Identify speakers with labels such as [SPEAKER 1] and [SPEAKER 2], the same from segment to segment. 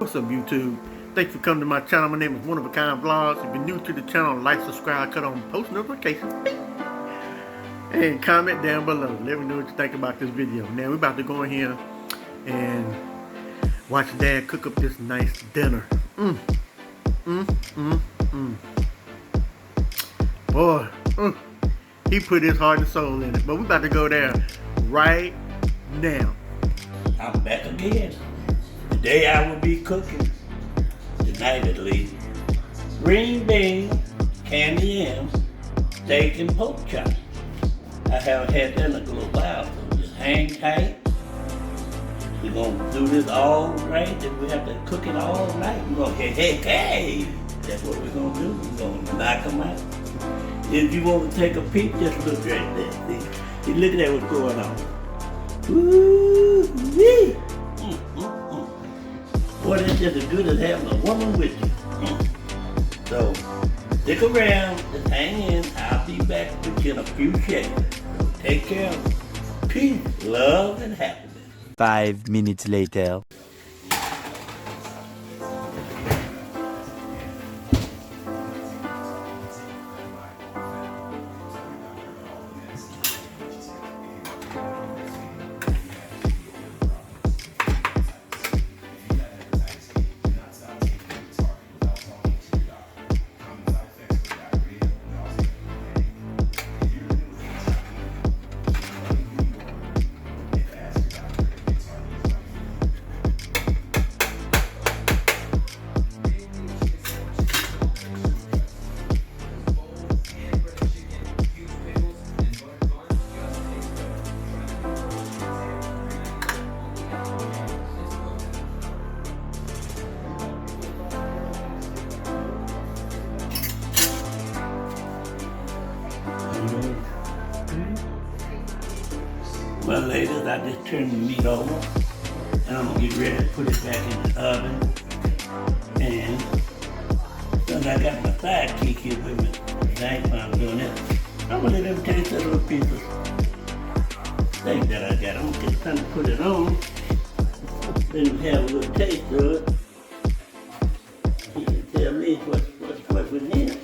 [SPEAKER 1] What's up, YouTube? Thanks for coming to my channel. My name is One of a Kind Vlogs. If you're new to the channel, like, subscribe, cut on post notifications, and comment down below. Let me know what you think about this video. Now we're about to go in here and watch Dad cook up this nice dinner. Boy, he put his heart and soul in it. But we're about to go there right now.
[SPEAKER 2] I'm back again. Today I will be cooking, tonight at least, green beans, candy yams, steak and pork chops. I haven't had that in a little while, so just hang tight. We're gonna do this all right, and we have to cook it all night. We're gonna hey. That's what we're gonna do. We're gonna knock them out. If you want to take a peek, just look right there. See, look at what's going on. Woo-wee! Boy, that's just as good as having a woman with you. So, stick around, just hang in. I'll be back with you in a few seconds. So take care. Peace, love, and happiness.
[SPEAKER 3] 5 minutes later.
[SPEAKER 2] Well, ladies, I just turned the meat over, and I'm gonna get ready to put it back in the oven. And since I got my sidekick here with me tonight when I'm doing this, I'm gonna let them taste that little piece of steak that I got. I'm gonna get time to put it on, let them have a little taste of it. You can tell me what's within it.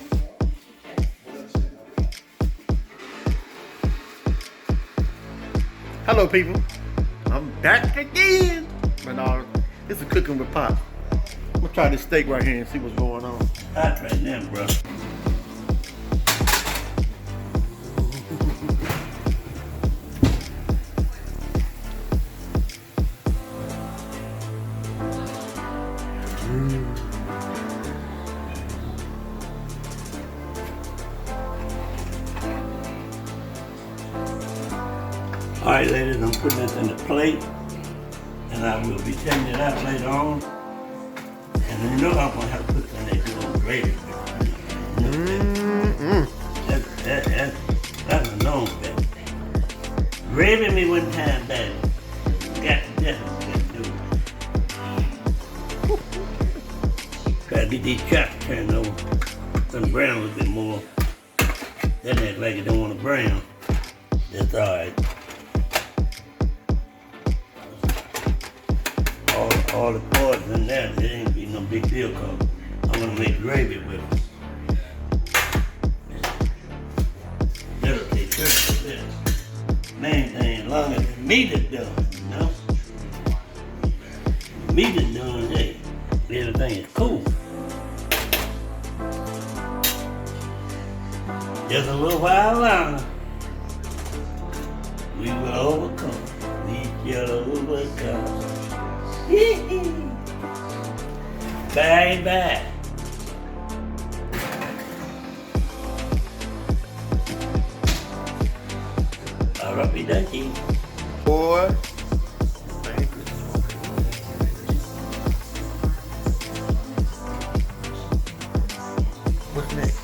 [SPEAKER 1] Hello, people. I'm back again. But this is cooking with Pop. I'm gonna try this steak right here and see what's going on.
[SPEAKER 2] Hot right now, bro. All right, ladies, I'm putting this in the plate, and I will be taking it out later on. And you know I'm gonna have to put some of that good old gravy with it. That's a known thing. Gravy me one time, baby. Got to definitely do it. Gotta get these chops turned over. Some brown a little bit more. That act like you don't want to brown. That's all right. All the parts in there, it ain't be no big deal because I'm gonna make gravy with it. That'll take care of this. Main thing, as long as the meat is done, you know? The meat is done, hey, everything is cool. Just a little while longer, we will overcome. We shall overcome. Bye-bye. R.I.P.
[SPEAKER 1] Boy. What's next?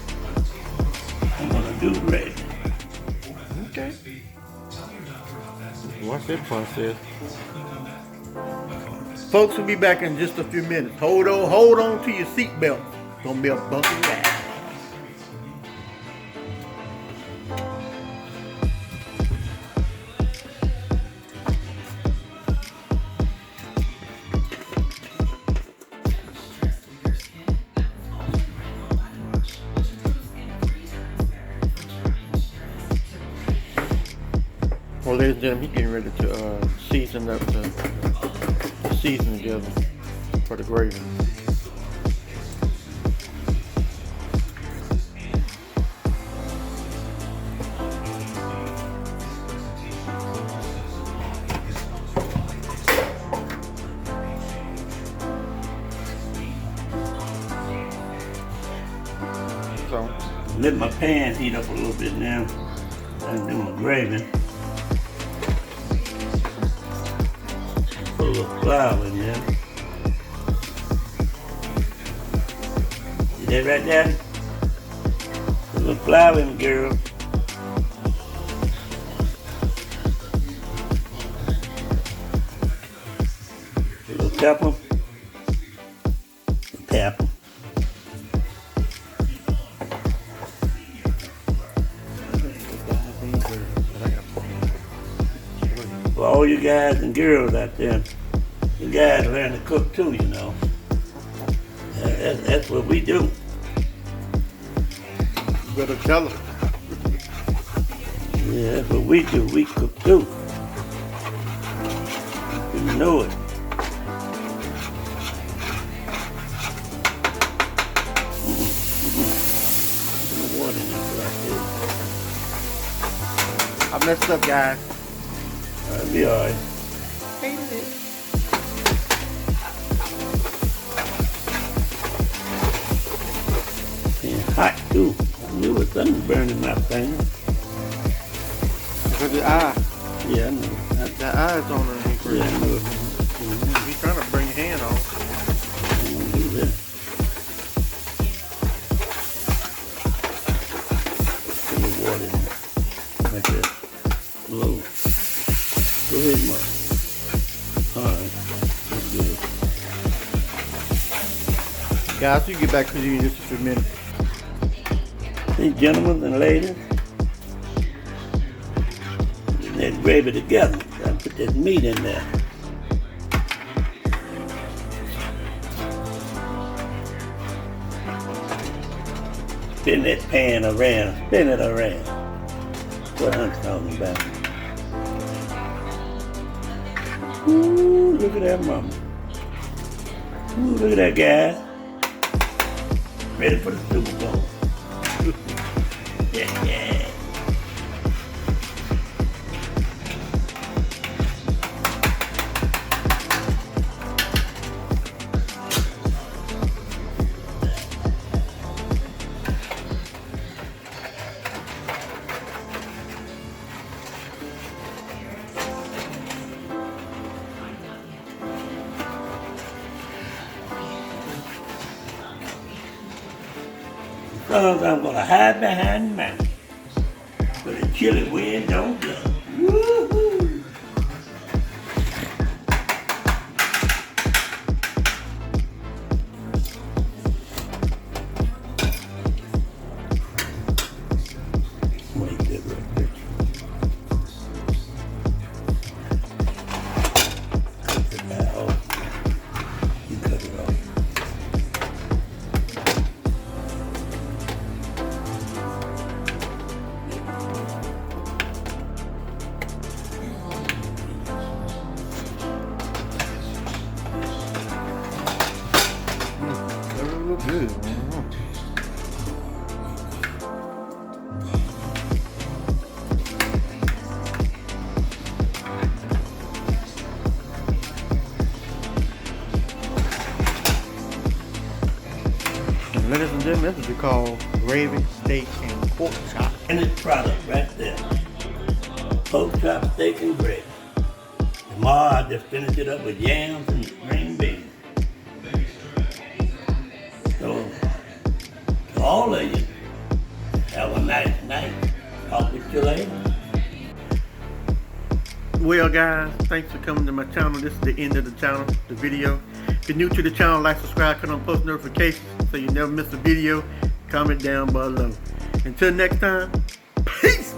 [SPEAKER 2] I'm gonna do gravy.
[SPEAKER 1] Okay. Watch that process. Folks will be back in just a few minutes. Hold on to your seatbelt. It's gonna be a bumpy ride. them, he's getting ready to season up the season together for the gravy. So
[SPEAKER 2] let my pan heat up a little bit now. I'm doing my gravy. Put a little flour in there. See that right there? Put a little flour in, girl. Put a little pepper. Pepper. For all you guys and girls out there, you guys learn to cook too, you know. That's what we do.
[SPEAKER 1] you better tell her.
[SPEAKER 2] Yeah, that's what we do. We cook too. You know it. Put the water in it like this.
[SPEAKER 1] I messed up, guys.
[SPEAKER 2] That'll be alright. And hot too. I knew it was something burning my finger.
[SPEAKER 1] Because the eye.
[SPEAKER 2] Yeah, I know.
[SPEAKER 1] The eye's on her.
[SPEAKER 2] Yeah, I know it.
[SPEAKER 1] He's trying to bring your hand off.
[SPEAKER 2] I don't do that. Put the water in it. Like that. Low. Go ahead, Mark. Alright. That's good.
[SPEAKER 1] Guys, you get back to you in just a few minutes.
[SPEAKER 2] Hey, gentlemen and ladies. Get that gravy together. Gotta put that meat in there. Spin that pan around. Spin it around. What I'm talking about. Ooh, look at that mama. Ooh, look at that guy. Ready for the Super Bowl. Yeah, yeah. Sometimes I'm gonna hide behind the mountain, but the chilly wind don't blow. Woo-hoo! Wait that right there. Cut it off. You cut it off.
[SPEAKER 1] Good. Ladies and gentlemen, this is called gravy, steak, and pork chop.
[SPEAKER 2] And this product right there. Pork chop, steak, and gravy. Tomorrow I just finish it up with yams and green beans. So, to all of you, have a nice night. Talk with you later.
[SPEAKER 1] Well, guys, thanks for coming to my channel. This is the end of the channel, the video. If you're new to the channel, like, subscribe, turn on post notifications so you never miss a video. Comment down below. Until next time, peace!